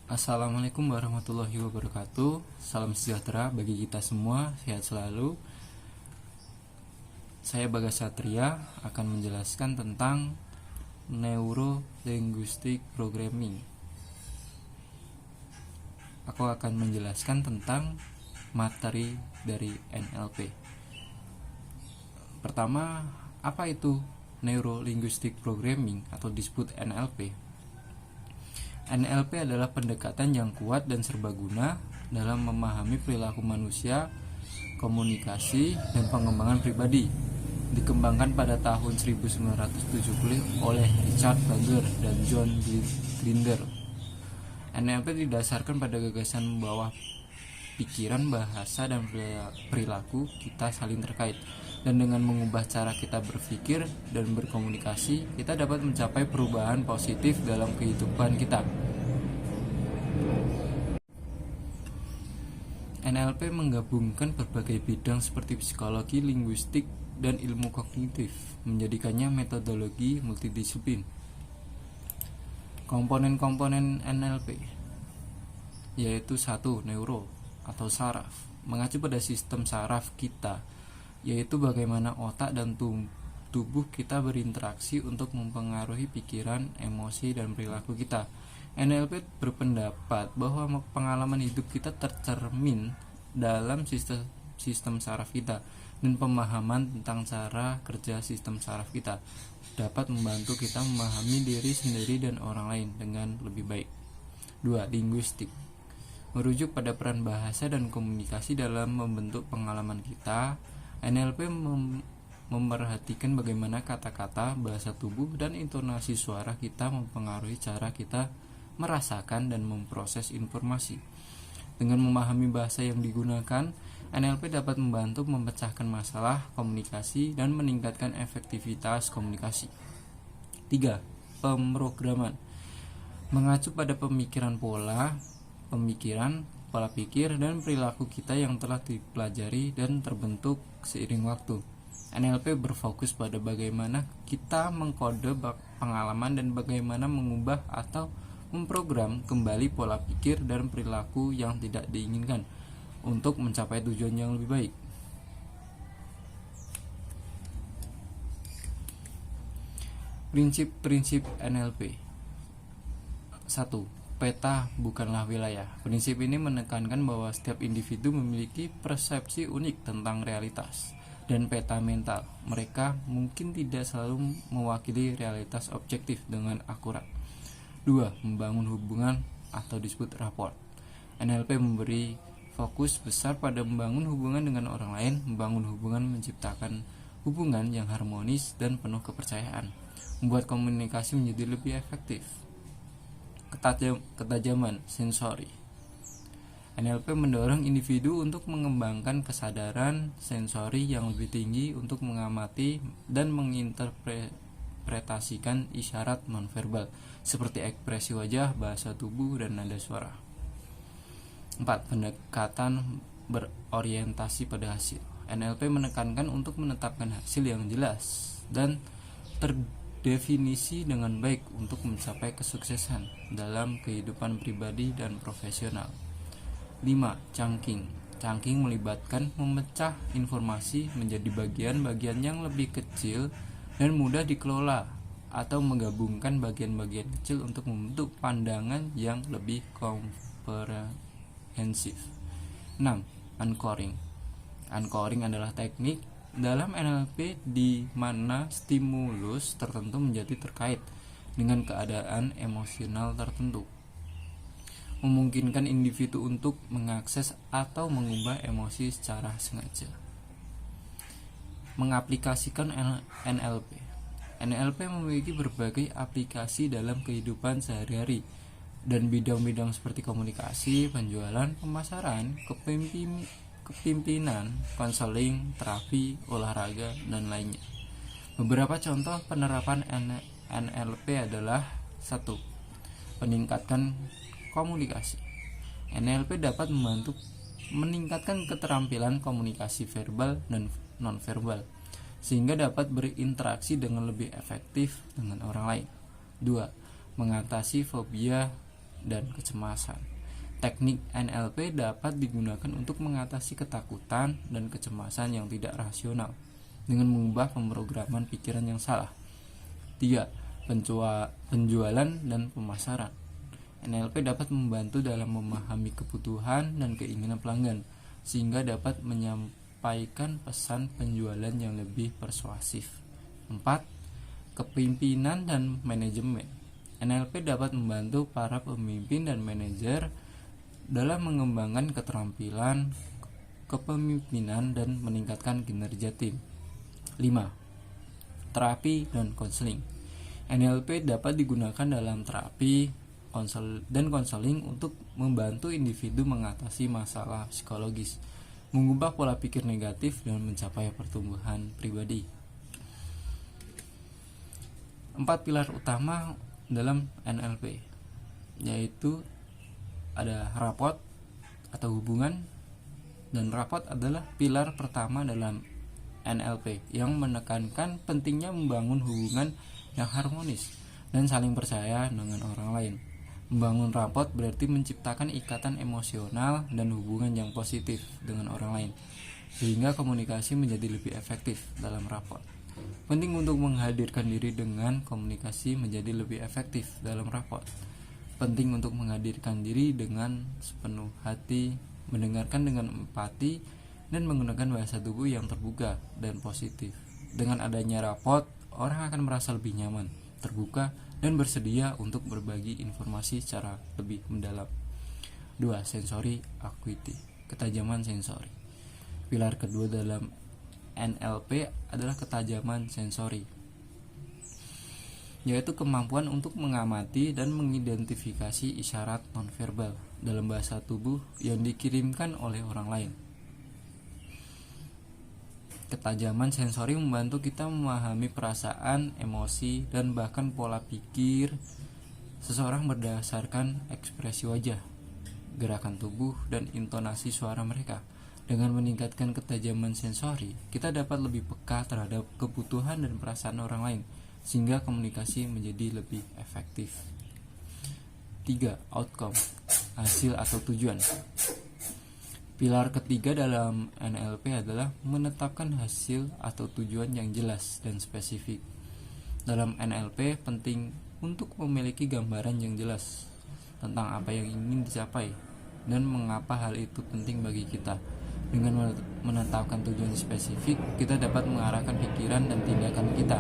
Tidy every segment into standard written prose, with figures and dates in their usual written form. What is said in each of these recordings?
Assalamualaikum warahmatullahi wabarakatuh. Salam sejahtera bagi kita semua, sehat selalu. Saya Bagas Satria akan menjelaskan tentang Neuro Linguistic Programming. Aku akan menjelaskan tentang materi dari NLP. Pertama, apa itu Neuro Linguistic Programming atau disebut NLP? NLP adalah pendekatan yang kuat dan serbaguna dalam memahami perilaku manusia, komunikasi, dan pengembangan pribadi. Dikembangkan pada tahun 1970 oleh Richard Bagger dan John Grinder. NLP didasarkan pada gagasan bahwa pikiran, bahasa, dan perilaku kita saling terkait. Dan dengan mengubah cara kita berpikir dan berkomunikasi, kita dapat mencapai perubahan positif dalam kehidupan kita. NLP menggabungkan berbagai bidang seperti psikologi, linguistik, dan ilmu kognitif, menjadikannya metodologi multidisiplin. Komponen-komponen NLP yaitu 1. Neuro atau saraf, mengacu pada sistem saraf kita, yaitu bagaimana otak dan tubuh kita berinteraksi untuk mempengaruhi pikiran, emosi, dan perilaku kita. NLP berpendapat bahwa pengalaman hidup kita tercermin dalam sistem saraf kita, dan pemahaman tentang cara kerja sistem saraf kita dapat membantu kita memahami diri sendiri dan orang lain dengan lebih baik. 2. Linguistik, merujuk pada peran bahasa dan komunikasi dalam membentuk pengalaman kita. NLP memperhatikan bagaimana kata-kata, bahasa tubuh, dan intonasi suara kita mempengaruhi cara kita merasakan dan memproses informasi. Dengan memahami bahasa yang digunakan, NLP dapat membantu memecahkan masalah komunikasi dan meningkatkan efektivitas komunikasi. 3. Pemrograman, mengacu pada pola pikir, dan perilaku kita yang telah dipelajari dan terbentuk seiring waktu. NLP berfokus pada bagaimana kita mengkode pengalaman dan bagaimana mengubah atau memprogram kembali pola pikir dan perilaku yang tidak diinginkan untuk mencapai tujuan yang lebih baik. Prinsip-prinsip NLP. 1. Peta bukanlah wilayah. Prinsip ini menekankan bahwa setiap individu memiliki persepsi unik tentang realitas dan peta mental. Mereka mungkin tidak selalu mewakili realitas objektif dengan akurat. 2. Membangun hubungan atau disebut rapport. NLP memberi fokus besar pada membangun hubungan dengan orang lain. Membangun hubungan menciptakan hubungan yang harmonis dan penuh kepercayaan, membuat komunikasi menjadi lebih efektif. Ketajaman sensori. NLP mendorong individu untuk mengembangkan kesadaran sensori yang lebih tinggi untuk mengamati dan menginterpretasikan isyarat nonverbal seperti ekspresi wajah, bahasa tubuh, dan nada suara. 4. Pendekatan berorientasi pada hasil. NLP menekankan untuk menetapkan hasil yang jelas dan terdefinisi dengan baik untuk mencapai kesuksesan dalam kehidupan pribadi dan profesional. 5. Chunking melibatkan memecah informasi menjadi bagian-bagian yang lebih kecil dan mudah dikelola, atau menggabungkan bagian-bagian kecil untuk membentuk pandangan yang lebih komprehensif. 6. Anchoring adalah teknik dalam NLP di mana stimulus tertentu menjadi terkait dengan keadaan emosional tertentu, memungkinkan individu untuk mengakses atau mengubah emosi secara sengaja. Mengaplikasikan NLP. NLP memiliki berbagai aplikasi dalam kehidupan sehari-hari dan bidang-bidang seperti komunikasi, penjualan, pemasaran, kepemimpinan, konseling, terapi, olahraga, dan lainnya. Beberapa contoh penerapan NLP adalah: 1. Peningkatan komunikasi. NLP dapat membantu meningkatkan keterampilan komunikasi verbal dan nonverbal sehingga dapat berinteraksi dengan lebih efektif dengan orang lain. 2. Mengatasi fobia dan kecemasan. Teknik NLP dapat digunakan untuk mengatasi ketakutan dan kecemasan yang tidak rasional dengan mengubah pemrograman pikiran yang salah. 3. Penjualan dan pemasaran. NLP dapat membantu dalam memahami kebutuhan dan keinginan pelanggan sehingga dapat menyampaikan pesan penjualan yang lebih persuasif. 4. Kepemimpinan dan manajemen. NLP dapat membantu para pemimpin dan manajer dalam mengembangkan keterampilan kepemimpinan dan meningkatkan kinerja tim. 5. Terapi dan konseling. NLP dapat digunakan dalam terapi dan konseling untuk membantu individu mengatasi masalah psikologis, mengubah pola pikir negatif dan mencapai pertumbuhan pribadi. 4 pilar utama dalam NLP, yaitu ada rapport atau hubungan, dan rapport adalah pilar pertama dalam NLP yang menekankan pentingnya membangun hubungan yang harmonis dan saling percaya dengan orang lain. Membangun rapport berarti menciptakan ikatan emosional dan hubungan yang positif dengan orang lain sehingga komunikasi menjadi lebih efektif dalam rapport. Penting untuk menghadirkan diri dengan komunikasi menjadi lebih efektif dalam rapport. Penting untuk menghadirkan diri dengan sepenuh hati, mendengarkan dengan empati, dan menggunakan bahasa tubuh yang terbuka dan positif. Dengan adanya rapport, orang akan merasa lebih nyaman, terbuka, dan bersedia untuk berbagi informasi secara lebih mendalam. 2. Sensory acuity, ketajaman sensori. Pilar kedua dalam NLP adalah ketajaman sensori, yaitu kemampuan untuk mengamati dan mengidentifikasi isyarat nonverbal dalam bahasa tubuh yang dikirimkan oleh orang lain. Ketajaman sensori membantu kita memahami perasaan, emosi, dan bahkan pola pikir seseorang berdasarkan ekspresi wajah, gerakan tubuh, dan intonasi suara mereka. Dengan meningkatkan ketajaman sensori, kita dapat lebih peka terhadap kebutuhan dan perasaan orang lain, sehingga komunikasi menjadi lebih efektif. 3. Outcome, hasil atau tujuan. Pilar ketiga dalam NLP adalah menetapkan hasil atau tujuan yang jelas dan spesifik. Dalam NLP penting untuk memiliki gambaran yang jelas tentang apa yang ingin dicapai dan mengapa hal itu penting bagi kita. Dengan menetapkan tujuan spesifik, kita dapat mengarahkan pikiran dan tindakan kita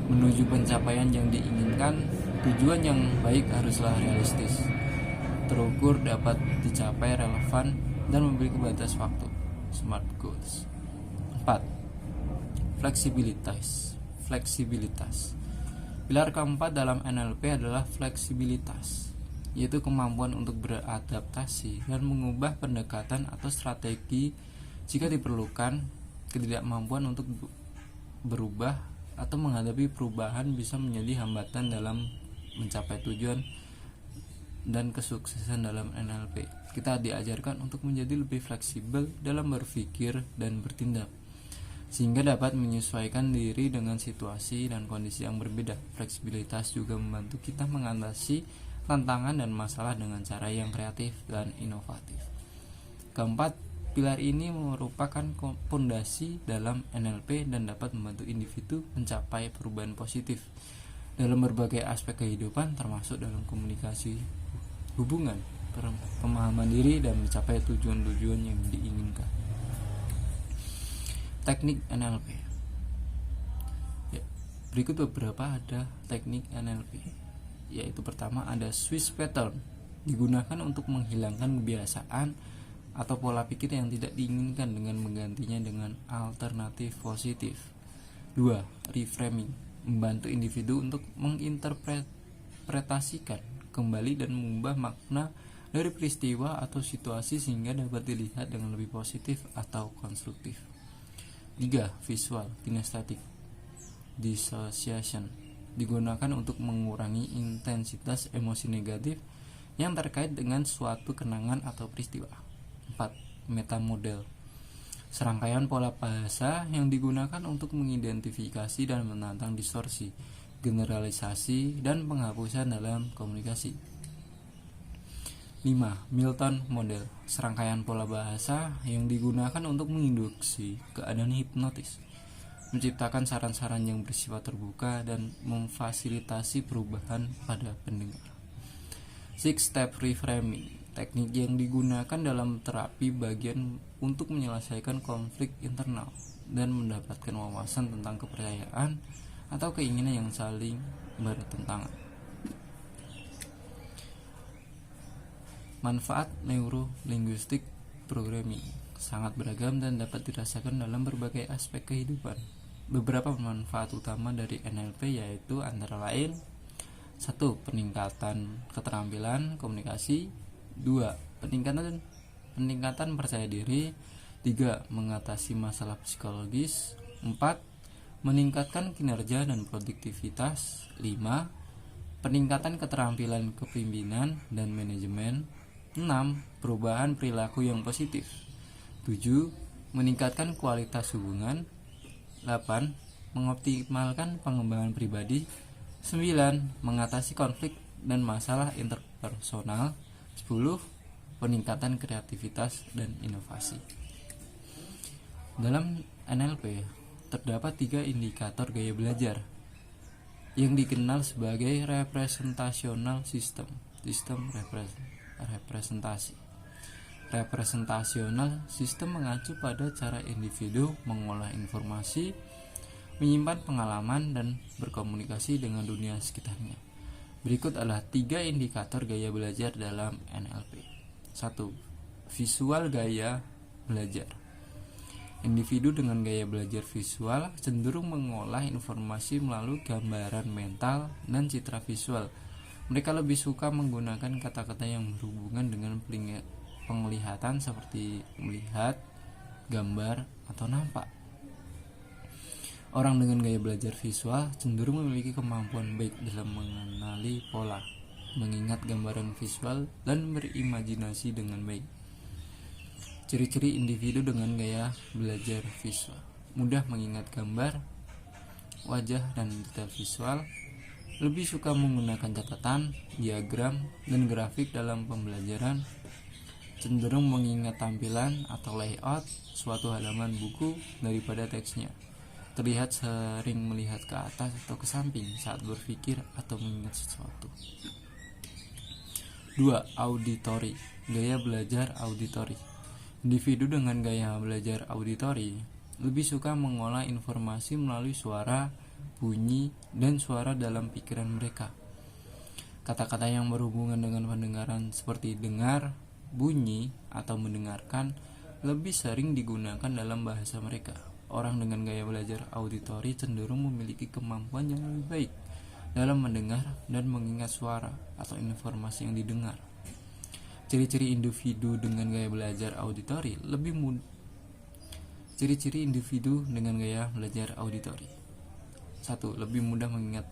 menuju pencapaian yang diinginkan. Tujuan yang baik haruslah realistis, terukur, dapat dicapai, relevan, dan memiliki batas waktu. Smart goals. 4. Fleksibilitas. Pilar keempat dalam NLP adalah fleksibilitas, yaitu kemampuan untuk beradaptasi dan mengubah pendekatan atau strategi jika diperlukan. Ketidakmampuan untuk berubah atau menghadapi perubahan bisa menjadi hambatan dalam mencapai tujuan dan kesuksesan dalam NLP. Kita diajarkan untuk menjadi lebih fleksibel dalam berpikir dan bertindak, sehingga dapat menyesuaikan diri dengan situasi dan kondisi yang berbeda. Fleksibilitas juga membantu kita mengatasi tantangan dan masalah dengan cara yang kreatif dan inovatif. Keempat, pilar ini merupakan fondasi dalam NLP dan dapat membantu individu mencapai perubahan positif dalam berbagai aspek kehidupan, termasuk dalam komunikasi, hubungan, pemahaman diri, dan mencapai tujuan-tujuan yang diinginkan. Teknik NLP. Berikut beberapa ada teknik NLP, yaitu pertama ada Swiss pattern, digunakan untuk menghilangkan kebiasaan atau pola pikir yang tidak diinginkan dengan menggantinya dengan alternatif positif. 2. Reframing, membantu individu untuk menginterpretasikan kembali dan mengubah makna dari peristiwa atau situasi sehingga dapat dilihat dengan lebih positif atau konstruktif. 3. Visual kinesthetic dissociation, digunakan untuk mengurangi intensitas emosi negatif yang terkait dengan suatu kenangan atau peristiwa. 4. Metamodel, serangkaian pola bahasa yang digunakan untuk mengidentifikasi dan menantang distorsi, generalisasi, dan penghapusan dalam komunikasi. 5. Milton Model, serangkaian pola bahasa yang digunakan untuk menginduksi keadaan hipnotis, menciptakan saran-saran yang bersifat terbuka dan memfasilitasi perubahan pada pendengar. 6-step reframing, teknik yang digunakan dalam terapi bagian untuk menyelesaikan konflik internal dan mendapatkan wawasan tentang kepercayaan atau keinginan yang saling bertentangan. Manfaat neurolinguistik programming sangat beragam dan dapat dirasakan dalam berbagai aspek kehidupan. Beberapa manfaat utama dari NLP yaitu antara lain: 1. Peningkatan keterampilan komunikasi. 2. Peningkatan percaya diri. 3. Mengatasi masalah psikologis. 4. Meningkatkan kinerja dan produktivitas. 5. Peningkatan keterampilan kepemimpinan dan manajemen. 6. Perubahan perilaku yang positif. 7. Meningkatkan kualitas hubungan. 8. Mengoptimalkan pengembangan pribadi. 9. Mengatasi konflik dan masalah interpersonal. 10. Peningkatan kreativitas dan inovasi. Dalam NLP terdapat 3 indikator gaya belajar yang dikenal sebagai representational system representasi. Representational system mengacu pada cara individu mengolah informasi, menyimpan pengalaman, dan berkomunikasi dengan dunia sekitarnya. Berikut adalah 3 indikator gaya belajar dalam NLP. 1. Visual gaya belajar. Individu dengan gaya belajar visual cenderung mengolah informasi melalui gambaran mental dan citra visual. Mereka lebih suka menggunakan kata-kata yang berhubungan dengan penglihatan seperti melihat, gambar, atau nampak. Orang dengan gaya belajar visual cenderung memiliki kemampuan baik dalam mengenali pola, mengingat gambaran visual, dan berimajinasi dengan baik. Ciri-ciri individu dengan gaya belajar visual: mudah mengingat gambar, wajah, dan detail visual, lebih suka menggunakan catatan, diagram, dan grafik dalam pembelajaran, cenderung mengingat tampilan atau layout suatu halaman buku daripada teksnya, terlihat sering melihat ke atas atau ke samping saat berpikir atau mengingat sesuatu. 2. Auditory, gaya belajar auditori. Individu dengan gaya belajar auditori lebih suka mengolah informasi melalui suara, bunyi, dan suara dalam pikiran mereka. Kata-kata yang berhubungan dengan pendengaran seperti dengar, bunyi, atau mendengarkan lebih sering digunakan dalam bahasa mereka. Orang dengan gaya belajar auditori cenderung memiliki kemampuan yang lebih baik dalam mendengar dan mengingat suara atau informasi yang didengar. Ciri-ciri individu dengan gaya belajar auditori Ciri-ciri individu dengan gaya belajar auditori: 1. Lebih mudah mengingat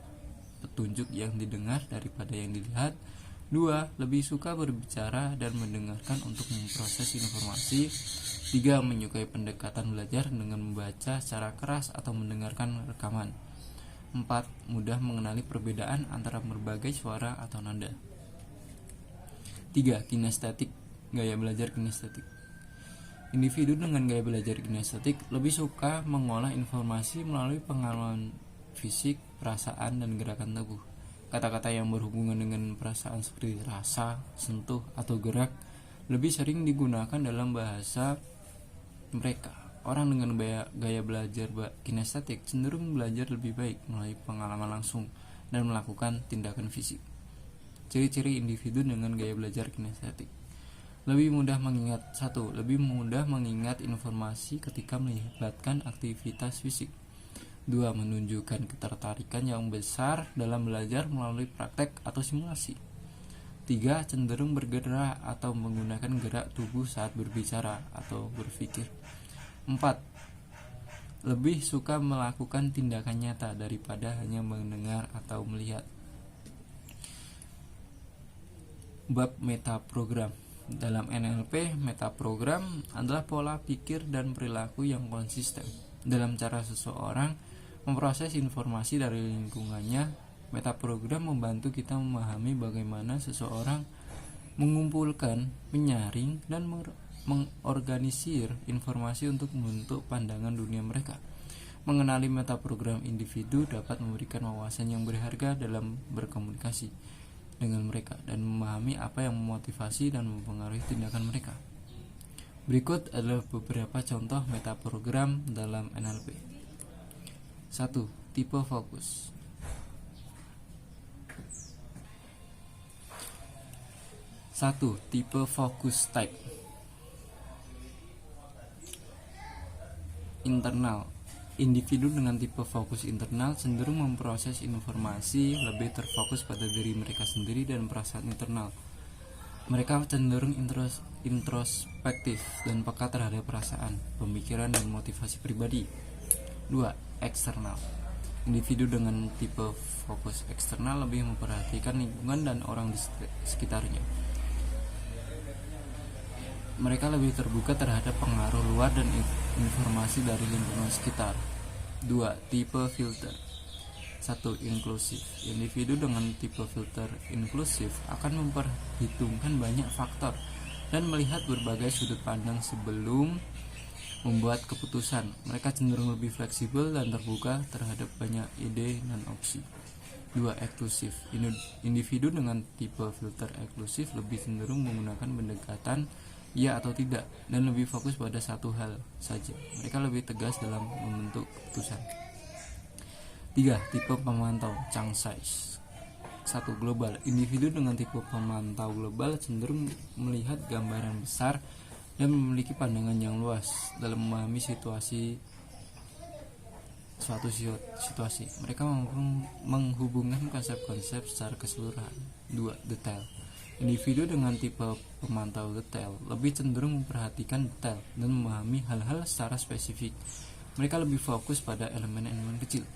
petunjuk yang didengar daripada yang dilihat. 2. Lebih suka berbicara dan mendengarkan untuk memproses informasi. 3. Menyukai pendekatan belajar dengan membaca secara keras atau mendengarkan rekaman. 4. Mudah mengenali perbedaan antara berbagai suara atau nada. 3. Kinestetik, gaya belajar kinestetik. Individu dengan gaya belajar kinestetik lebih suka mengolah informasi melalui pengalaman fisik, perasaan, dan gerakan tubuh. Kata-kata yang berhubungan dengan perasaan seperti rasa, sentuh, atau gerak lebih sering digunakan dalam bahasa mereka. Orang dengan gaya belajar kinestetik cenderung belajar lebih baik melalui pengalaman langsung dan melakukan tindakan fisik. Ciri-ciri individu dengan gaya belajar kinestetik: lebih mudah mengingat. 1. Lebih mudah mengingat informasi ketika melibatkan aktivitas fisik. 2. Menunjukkan ketertarikan yang besar dalam belajar melalui praktek atau simulasi. 3. Cenderung bergerak atau menggunakan gerak tubuh saat berbicara atau berpikir. 4. Lebih suka melakukan tindakan nyata daripada hanya mendengar atau melihat. Bab metaprogram. Dalam NLP, metaprogram adalah pola pikir dan perilaku yang konsisten dalam cara seseorang memproses informasi dari lingkungannya. Metaprogram membantu kita memahami bagaimana seseorang mengumpulkan, menyaring, dan mengorganisir informasi untuk membentuk pandangan dunia mereka. Mengenali metaprogram individu dapat memberikan wawasan yang berharga dalam berkomunikasi dengan mereka dan memahami apa yang memotivasi dan mempengaruhi tindakan mereka. Berikut adalah beberapa contoh metaprogram dalam NLP. 1. Tipe fokus. 1. Tipe fokus type. Internal. Individu dengan tipe fokus internal cenderung memproses informasi lebih terfokus pada diri mereka sendiri dan perasaan internal. Mereka cenderung introspektif dan peka terhadap perasaan, pemikiran, dan motivasi pribadi. 2. Eksternal. Individu dengan tipe fokus eksternal lebih memperhatikan lingkungan dan orang di sekitarnya. Mereka lebih terbuka terhadap pengaruh luar dan informasi dari lingkungan sekitar. 2. Tipe filter. 1. Inklusif. Individu dengan tipe filter inklusif akan memperhitungkan banyak faktor dan melihat berbagai sudut pandang sebelum membuat keputusan. Mereka cenderung lebih fleksibel dan terbuka terhadap banyak ide dan opsi. 2. Eksklusif. Individu dengan tipe filter eksklusif lebih cenderung menggunakan pendekatan ya atau tidak dan lebih fokus pada satu hal saja. Mereka lebih tegas dalam membentuk keputusan. 3. Tipe pemantau Chang-Sai. 1. Global. Individu dengan tipe pemantau global cenderung melihat gambaran besar dan memiliki pandangan yang luas dalam memahami suatu situasi. Mereka mampu menghubungkan konsep-konsep secara keseluruhan. 2. Detail. Individu dengan tipe pemantau detail lebih cenderung memperhatikan detail dan memahami hal-hal secara spesifik. Mereka lebih fokus pada elemen-elemen kecil.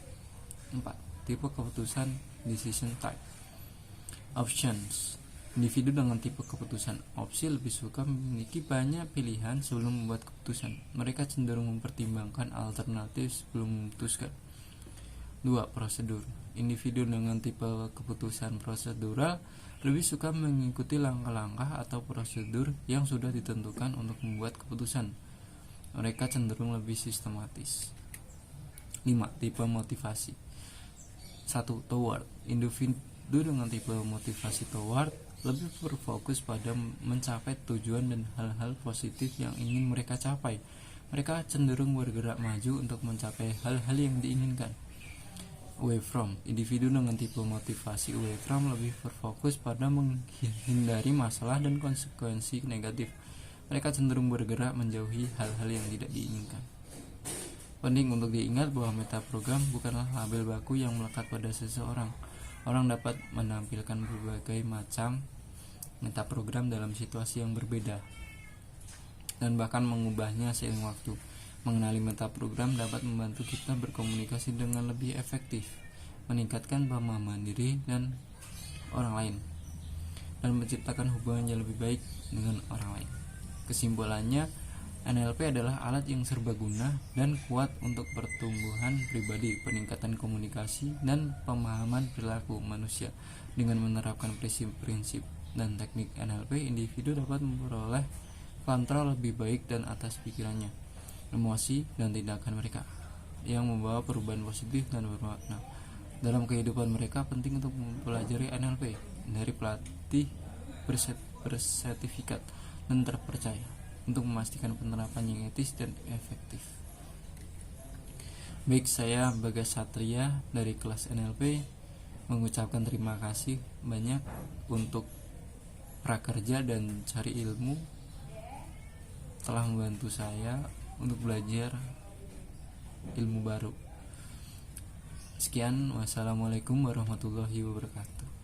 4. Tipe keputusan decision type. Options. Individu dengan tipe keputusan opsi lebih suka memiliki banyak pilihan sebelum membuat keputusan. Mereka cenderung mempertimbangkan alternatif sebelum memutuskan. 2. Prosedur. Individu dengan tipe keputusan prosedural lebih suka mengikuti langkah-langkah atau prosedur yang sudah ditentukan untuk membuat keputusan. Mereka cenderung lebih sistematis. 5. Tipe motivasi. 1. Toward. Individu dengan tipe motivasi toward lebih berfokus pada mencapai tujuan dan hal-hal positif yang ingin mereka capai. Mereka cenderung bergerak maju untuk mencapai hal-hal yang diinginkan. Away from. Individu dengan tipe motivasi away from lebih berfokus pada menghindari masalah dan konsekuensi negatif. Mereka cenderung bergerak menjauhi hal-hal yang tidak diinginkan. Penting untuk diingat bahwa metaprogram bukanlah label baku yang melekat pada seseorang. Orang dapat menampilkan berbagai macam metaprogram dalam situasi yang berbeda dan bahkan mengubahnya seiring waktu. Mengenali metaprogram dapat membantu kita berkomunikasi dengan lebih efektif, meningkatkan pemahaman diri dan orang lain, dan menciptakan hubungan yang lebih baik dengan orang lain. Kesimpulannya, NLP adalah alat yang serbaguna dan kuat untuk pertumbuhan pribadi, peningkatan komunikasi, dan pemahaman perilaku manusia. Dengan menerapkan prinsip-prinsip dan teknik NLP, individu dapat memperoleh kontrol lebih baik dan atas pikirannya, emosi, dan tindakan mereka, yang membawa perubahan positif dan bermakna dalam kehidupan mereka. Penting untuk mempelajari NLP dari pelatih bersertifikat dan terpercaya untuk memastikan penerapan yang etis dan efektif. Baik, saya Bagas Satria dari kelas NLP mengucapkan terima kasih banyak untuk prakerja dan cari ilmu, telah membantu saya untuk belajar ilmu baru. Sekian, wassalamualaikum warahmatullahi wabarakatuh.